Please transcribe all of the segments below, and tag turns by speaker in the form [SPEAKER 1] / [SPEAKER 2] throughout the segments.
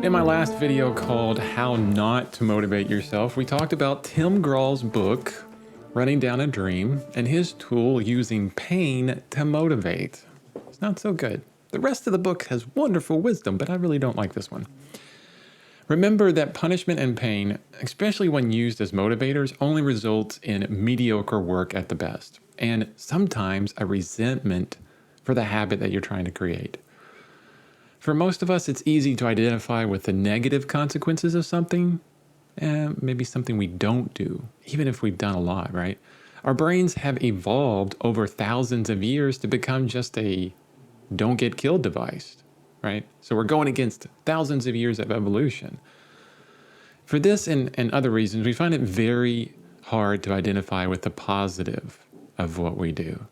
[SPEAKER 1] In my last video called How Not to Motivate Yourself, we talked about Tim Grahl's book, Running Down a Dream, and his tool using pain to motivate. It's not so good. The rest of the book has wonderful wisdom, but I really don't like this one. Remember that punishment and pain, especially when used as motivators, only results in mediocre work at the best, and sometimes a resentment for the habit that you're trying to create. For most of us, it's easy to identify with the negative consequences of something, maybe something we don't do, even if we've done a lot, right? Our brains have evolved over thousands of years to become just a don't get killed device, right? So we're going against thousands of years of evolution. For this and other reasons, we find it very hard to identify with the positive of what we do.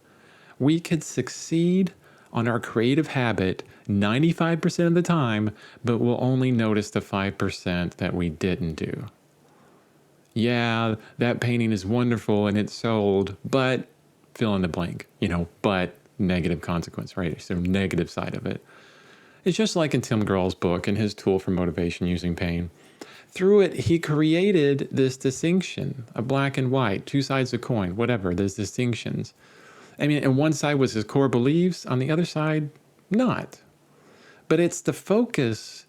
[SPEAKER 1] We could succeed on our creative habit 95% of the time, but we'll only notice the 5% that we didn't do. Yeah, that painting is wonderful and it's sold, but fill in the blank, but negative consequence, right? So negative side of it. It's just like in Tim Grahl's book and his tool for motivation using pain. Through it, he created this distinction, a black and white, two sides of a coin, whatever, there's distinctions. And one side was his core beliefs, on the other side, not. But it's the focus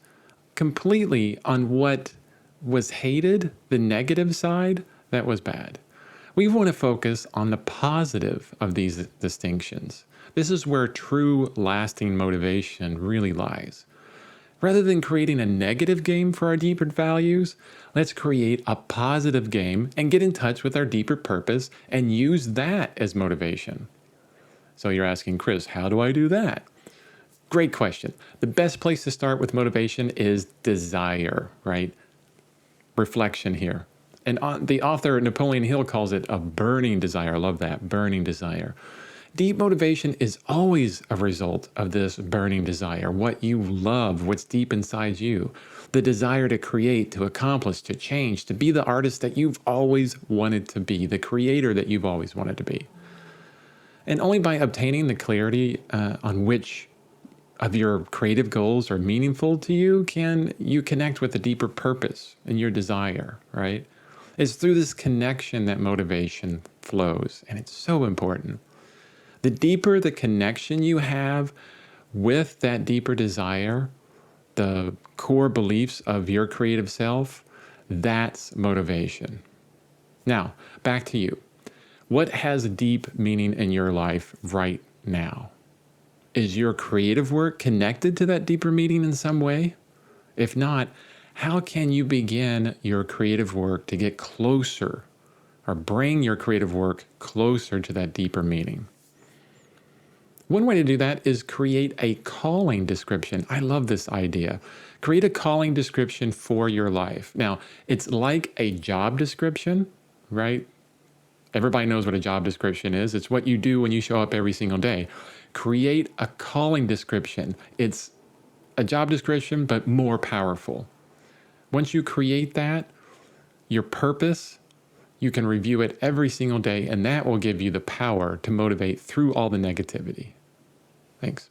[SPEAKER 1] completely on what was hated, the negative side, that was bad. We want to focus on the positive of these distinctions. This is where true, lasting motivation really lies. Rather than creating a negative game for our deeper values, let's create a positive game and get in touch with our deeper purpose and use that as motivation. So you're asking, Chris, how do I do that? Great question. The best place to start with motivation is desire, right? Reflection here. And the author, Napoleon Hill, calls it a burning desire. I love that, burning desire. Deep motivation is always a result of this burning desire, what you love, what's deep inside you, the desire to create, to accomplish, to change, to be the artist that you've always wanted to be, the creator that you've always wanted to be. And only by obtaining the clarity on which of your creative goals are meaningful to you can you connect with a deeper purpose and your desire, right? It's through this connection that motivation flows, and it's so important. The deeper the connection you have with that deeper desire, the core beliefs of your creative self, that's motivation. Now, back to you. What has deep meaning in your life right now? Is your creative work connected to that deeper meaning in some way? If not, how can you begin your creative work to get closer or bring your creative work closer to that deeper meaning? One way to do that is create a calling description. I love this idea. Create a calling description for your life. Now, it's like a job description, right? Everybody knows what a job description is. It's what you do when you show up every single day. Create a calling description. It's a job description, but more powerful. Once you create that, your purpose, you can review it every single day, and that will give you the power to motivate through all the negativity. Thanks.